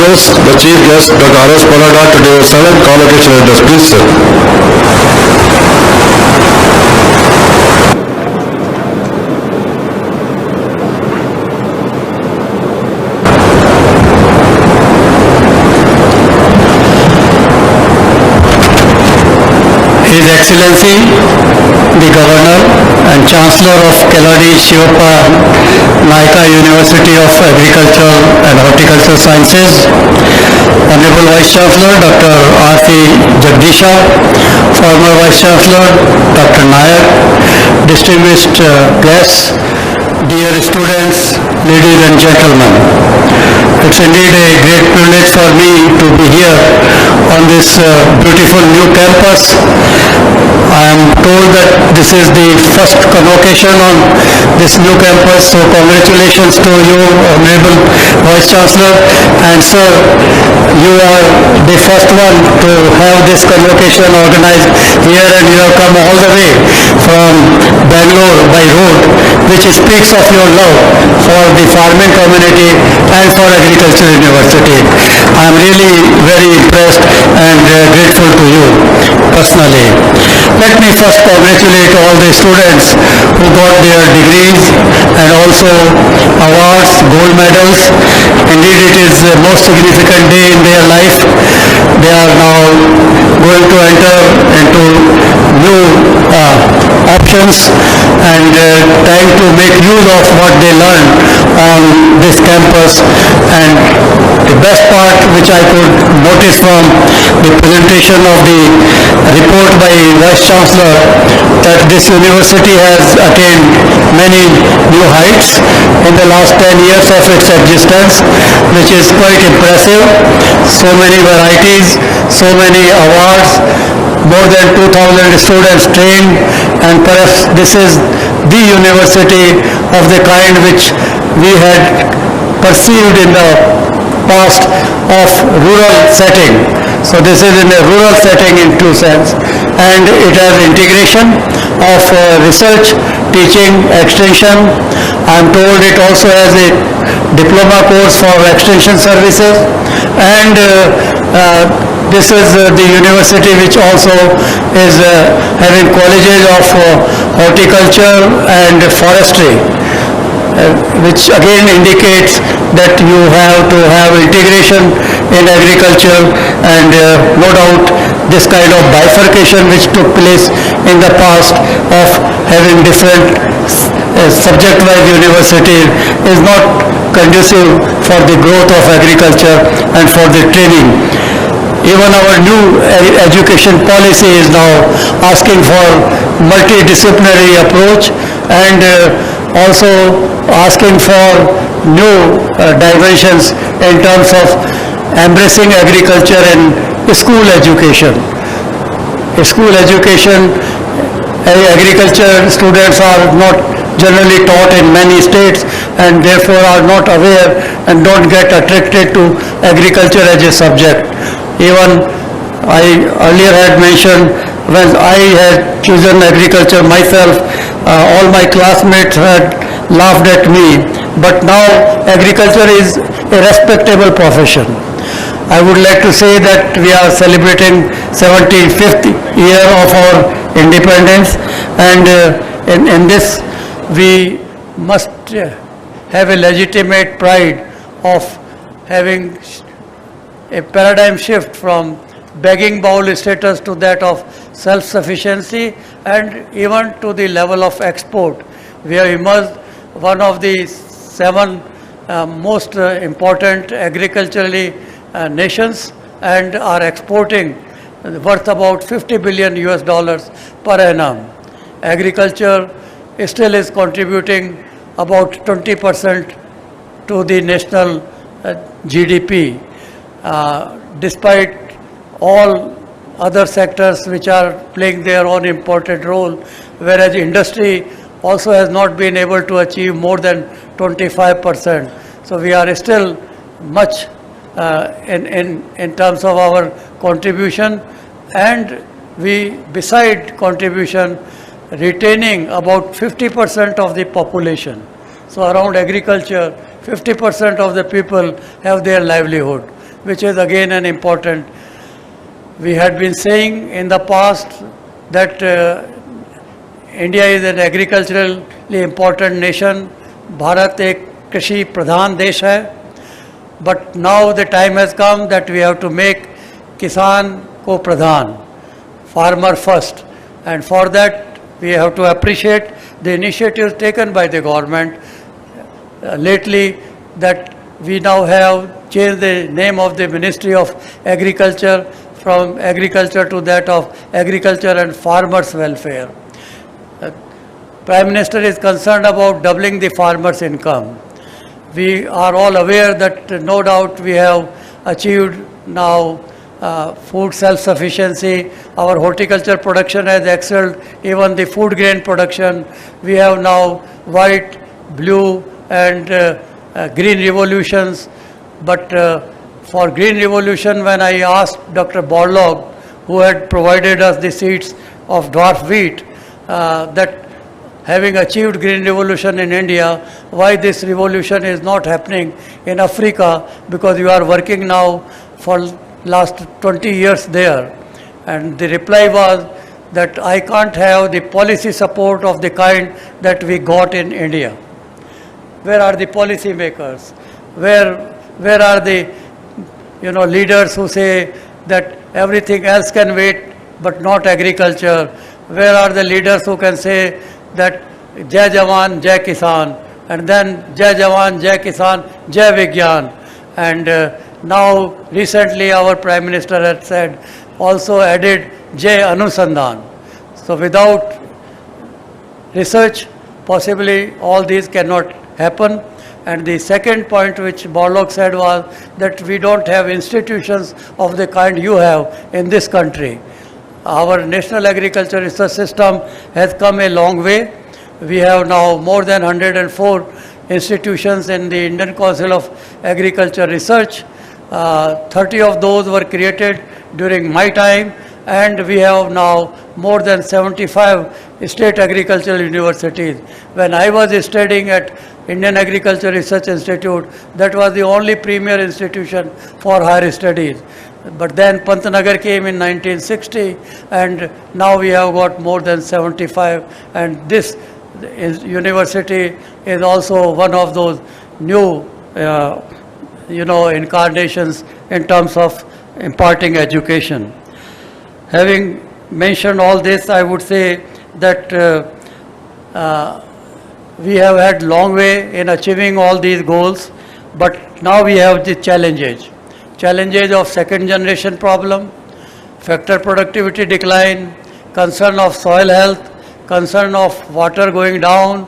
introduce the chief guest, Dr. R.S. Paroda, to give a 7th convocation address. Please, sir. His Excellency, the Governor and Chancellor of Keladi Shivamogga University of Agriculture and Horticultural Sciences, Honorable Vice Chancellor Dr. R.C. Jagdisha, former Vice Chancellor Dr. Nayak, distinguished guests, dear students, ladies and gentlemen. It's indeed a great privilege for me to be here on this beautiful new campus. I am told that this is the first convocation on this new campus, so congratulations to you, Honorable Vice Chancellor, and sir, you are the first one to have this convocation organized here, and you have come all the way from Bangalore by road, which speaks of your love for the farming community and for Agriculture University. I am really very impressed and grateful to you personally. Let me first congratulate all the students who got their degrees and also awards, gold medals. Indeed, it is the most significant day in their life. They are now going to enter into new options and trying to make use of what they learned on this campus. And the best part which I could notice from the presentation of the report by Vice Chancellor, that this university has attained many new heights in the last 10 years of its existence, which is quite impressive. So many varieties, so many awards, more than 2,000 students trained, and perhaps this is the university of the kind which we had perceived in the past of rural setting. So this is in a rural setting in true sense, and it has integration of research, teaching, extension. I am told it also has a diploma course for extension services, and this is the university which also is having colleges of horticulture and forestry, which again indicates that you have to have integration in agriculture, and no doubt this kind of bifurcation which took place in the past of having different subject-wise universities is not conducive for the growth of agriculture and for the training. Even our new education policy is now asking for multidisciplinary approach, and also asking for new dimensions in terms of embracing agriculture in school education. School education, agriculture students are not generally taught in many states, and therefore are not aware and don't get attracted to agriculture as a subject. Even I earlier had mentioned, when I had chosen agriculture myself, all my classmates had laughed at me, but now agriculture is a respectable profession. I would like to say that we are celebrating 75th year of our independence, and in this we must have a legitimate pride of having a paradigm shift from begging bowl status to that of self-sufficiency, and even to the level of export. We have emerged one of the 7 most important agriculturally nations, and are exporting worth about $50 billion per annum. Agriculture still is contributing about 20% to the national GDP, despite all other sectors which are playing their own important role, whereas industry also has not been able to achieve more than 25%. So we are still much in terms of our contribution, and we, beside contribution, retaining about 50% of the population. So around agriculture, 50% of the people have their livelihood. which is again an important. We had been saying in the past that India is an agriculturally important nation. Bharat एक कृषि प्रधान देश है. But now the time has come that we have to make Kisan ko pradhan, farmer first. And for that we have to appreciate the initiatives taken by the government lately, that we now have changed the name of the Ministry of Agriculture from agriculture to that of agriculture and farmers welfare. Prime Minister is concerned about doubling the farmers' income. We are all aware that no doubt we have achieved now food self-sufficiency. Our horticulture production has excelled even the food grain production. We have now white, blue and green revolutions. But for green revolution, when I asked Dr. Borlaug, who had provided us the seeds of dwarf wheat, that having achieved green revolution in India, why this revolution is not happening in Africa, because you are working now for last 20 years there. And the reply was that I can't have the policy support of the kind that we got in India. Where are the policy makers? Where are the leaders who say that everything else can wait but not agriculture? Where are the leaders who can say that Jai Jawan, Jai Kisan, and then Jai Jawan, Jai Kisan, Jai Vigyan? And now recently our Prime Minister had said, also added Jai Anusandhan. So without research, possibly all these cannot happen. And the second point which Borlaug said was that we don't have institutions of the kind you have in this country. Our National Agriculture Research System has come a long way. We have now more than 104 institutions in the Indian Council of Agriculture Research. 30 of those were created during my time, and we have now more than 75 state agricultural universities. When I was studying at Indian Agriculture Research Institute, that was the only premier institution for higher studies. But then Pantnagar came in 1960, and now we have got more than 75, and this university is also one of those new incarnations in terms of imparting education. Having mentioned all this, I would say that we have had long way in achieving all these goals, but now we have the challenges of second generation problem, factor productivity decline, concern of soil health, concern of water going down,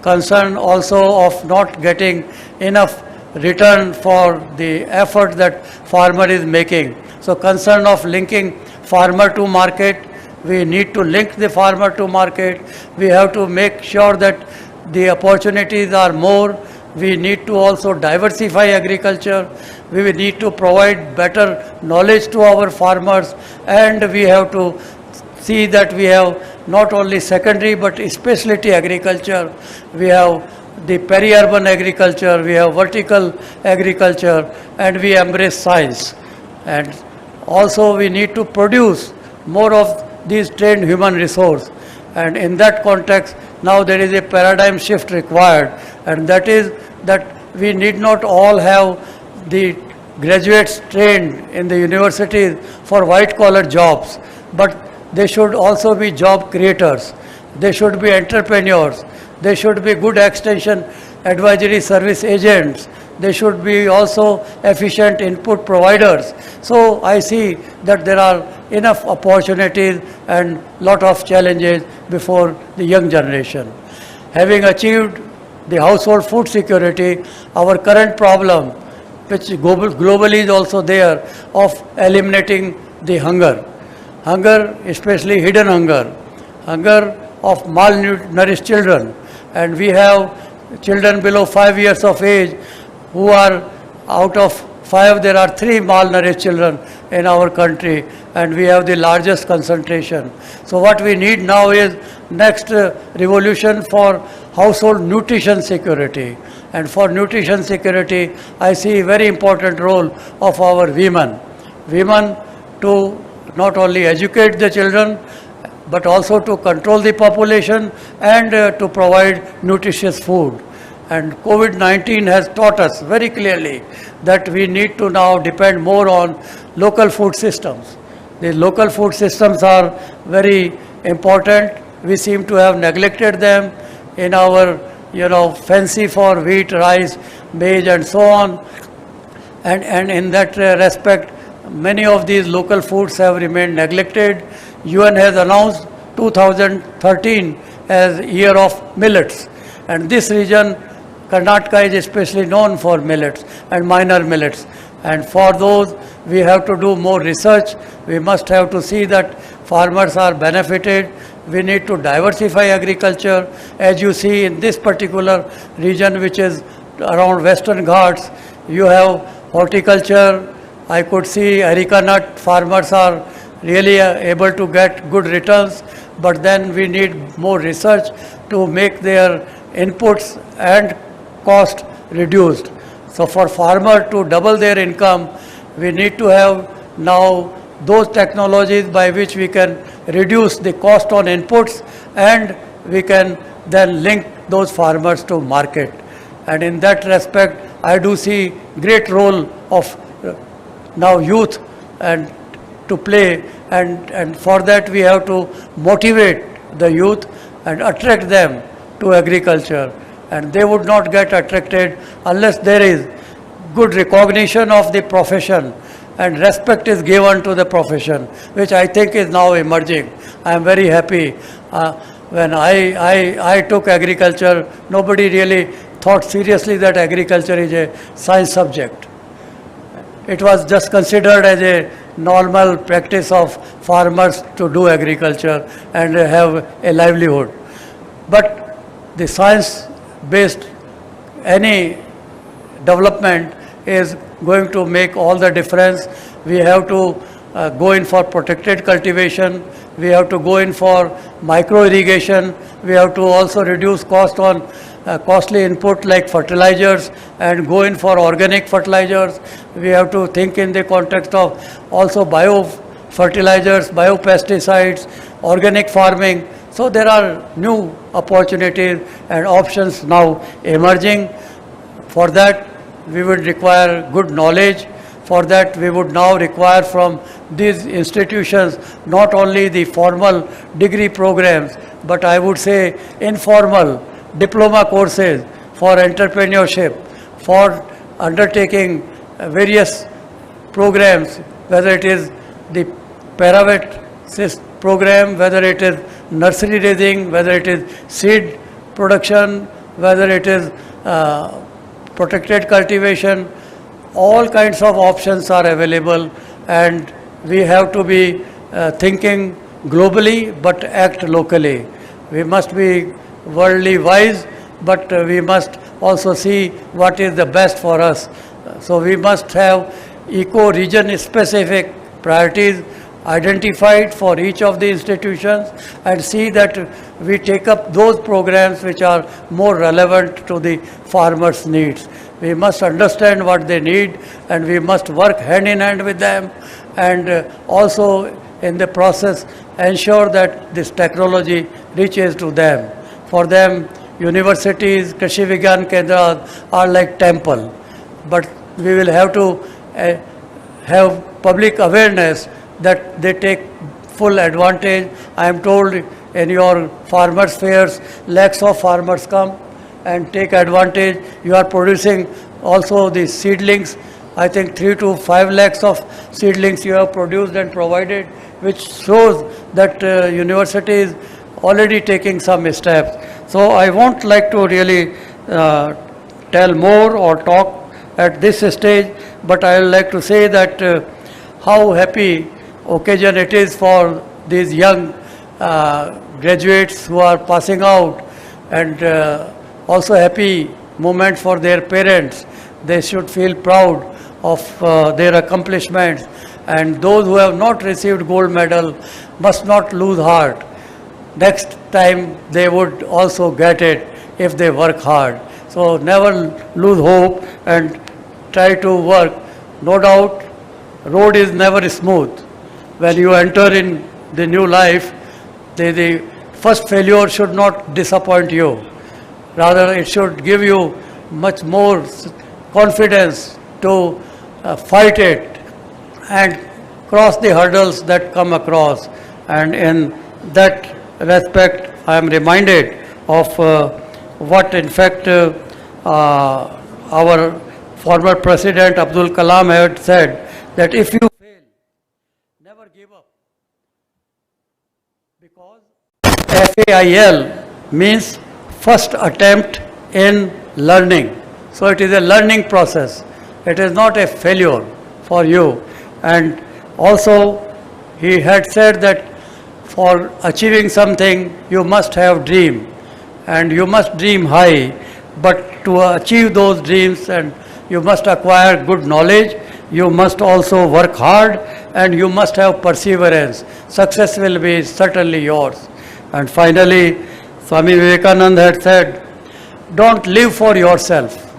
concern also of not getting enough return for the effort that farmer is making. So concern of linking farmer to market. We need to link the farmer to market. We have to make sure that the opportunities are more. We need to also diversify agriculture. We will need to provide better knowledge to our farmers, and we have to see that we have not only secondary but specialty agriculture. We have the peri-urban agriculture, we have vertical agriculture, and we embrace science. And also we need to produce more of these trained human resource. And in that context, now there is a paradigm shift required, and that is that we need not all have the graduates trained in the universities for white-collar jobs, but they should also be job creators. They should be entrepreneurs. They should be good extension advisory service agents. They should be also efficient input providers. So I see that there are enough opportunities and lot of challenges before the young generation. Having achieved the household food security, our current problem, which globally is also there, of eliminating the hunger. Hunger, especially hidden hunger of malnourished children. And we have children below 5 years of age who are, out of 5, there are 3 malnourished children in our country, and we have the largest concentration. So what we need now is next revolution for household nutrition security. And for nutrition security, I see a very important role of our women. Women to not only educate the children, but also to control the population and to provide nutritious food. And COVID-19 has taught us very clearly that we need to now depend more on local food systems. The local food systems are very important. We seem to have neglected them in our, fancy for wheat, rice, maize and so on. And in that respect, many of these local foods have remained neglected. UN has announced 2013 as year of millets. And this region, Karnataka, is especially known for millets and minor millets. And for those, we have to do more research. We must have to see that farmers are benefited. We need to diversify agriculture. As you see in this particular region, which is around Western Ghats, you have horticulture. I could see areca nut farmers are really able to get good returns, but then we need more research to make their inputs and cost reduced. So for farmer to double their income, we need to have now those technologies by which we can reduce the cost on inputs, and we can then link those farmers to market. And in that respect, I do see great role of now youth and to play, and for that we have to motivate the youth and attract them to agriculture. And they would not get attracted unless there is good recognition of the profession and respect is given to the profession, which I think is now emerging. I am very happy. When I took agriculture, nobody really thought seriously that agriculture is a science subject. It was just considered as a normal practice of farmers to do agriculture and have a livelihood. But the science-based any development is going to make all the difference. We have to go in for protected cultivation. We have to go in for micro irrigation. We have to also reduce cost on costly input like fertilizers and go in for organic fertilizers. We have to think in the context of also bio fertilizers, biopesticides, organic farming. So there are new opportunities and options now emerging. For that, we would require good knowledge. For that, we would now require from these institutions not only the formal degree programs, but I would say informal diploma courses for entrepreneurship, for undertaking various programs, whether it is the Paravet program, whether it is nursery raising, whether it is seed production, whether it is protected cultivation. All kinds of options are available, and we have to be thinking globally but act locally. We must be worldly wise, but we must also see what is the best for us. So we must have eco-region specific priorities identified for each of the institutions and see that we take up those programs which are more relevant to the farmers' needs. We must understand what they need and we must work hand in hand with them, and also in the process ensure that this technology reaches to them. For them, universities, Krishi Vigyan Kendras are like temple, but we will have to have public awareness that they take full advantage. I am told in your farmers' fairs, lakhs of farmers come and take advantage. You are producing also the seedlings. I think 3 to 5 lakhs of seedlings you have produced and provided, which shows that university is already taking some steps. So I won't like to really tell more or talk at this stage, but I would like to say that how happy occasion it is for these young graduates who are passing out, and also happy moment for their parents. They should feel proud of their accomplishments, and those who have not received gold medal must not lose heart. Next time they would also get it if they work hard. So never lose hope and try to work. No doubt, road is never smooth. When you enter in the new life, the first failure should not disappoint you. Rather, it should give you much more confidence to fight it and cross the hurdles that come across. And in that respect, I am reminded of what in fact our former President Abdul Kalam had said, that if you fail, never give up. Because FAIL means first attempt in learning. So it is a learning process. It is not a failure for you. And also, he had said that for achieving something, you must have dream. And you must dream high. But to achieve those dreams, and you must acquire good knowledge, you must also work hard, and you must have perseverance. Success will be certainly yours. And finally, Swami Vivekananda had said, don't live for yourself.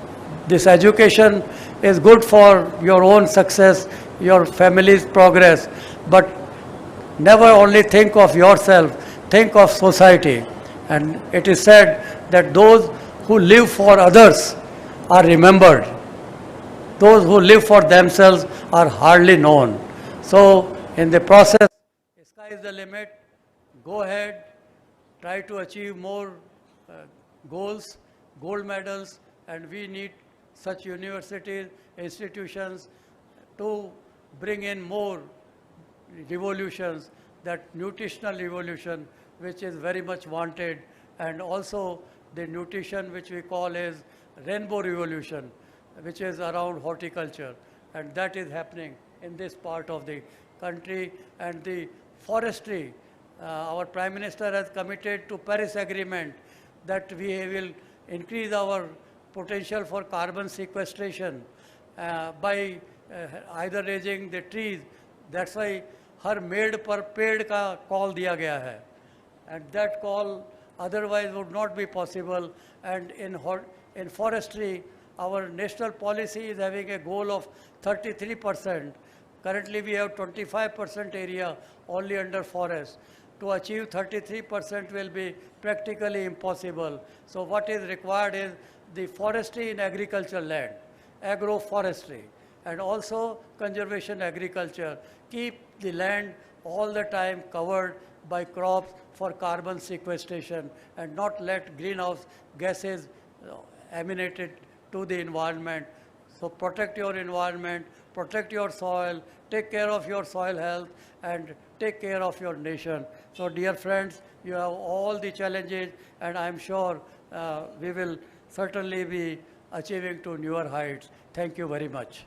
This education is good for your own success, your family's progress, but never only think of yourself, think of society. And it is said that those who live for others are remembered. Those who live for themselves are hardly known. So in the process, sky is the limit. Go ahead, try to achieve more goals, gold medals, and we need such universities, institutions to bring in more revolutions, that nutritional revolution which is very much wanted, and also the nutrition which we call as rainbow revolution, which is around horticulture, and that is happening in this part of the country. And the forestry, our Prime Minister has committed to Paris Agreement that we will increase our potential for carbon sequestration by either raising the trees. That's why हर मेड़ पर पेड़ का call दिया गया है, and that call otherwise would not be possible. And in forestry, our national policy is having a goal of 33%. Currently we have 25% area only under forest. To achieve 33% will be practically impossible. So what is required is the forestry in agricultural land, agroforestry, and also conservation agriculture. Keep the land all the time covered by crops for carbon sequestration, and not let greenhouse gases emanated to the environment. So protect your environment, protect your soil, take care of your soil health, and take care of your nation. So dear friends, you have all the challenges, and I am sure we will certainly be achieving to newer heights. Thank you very much.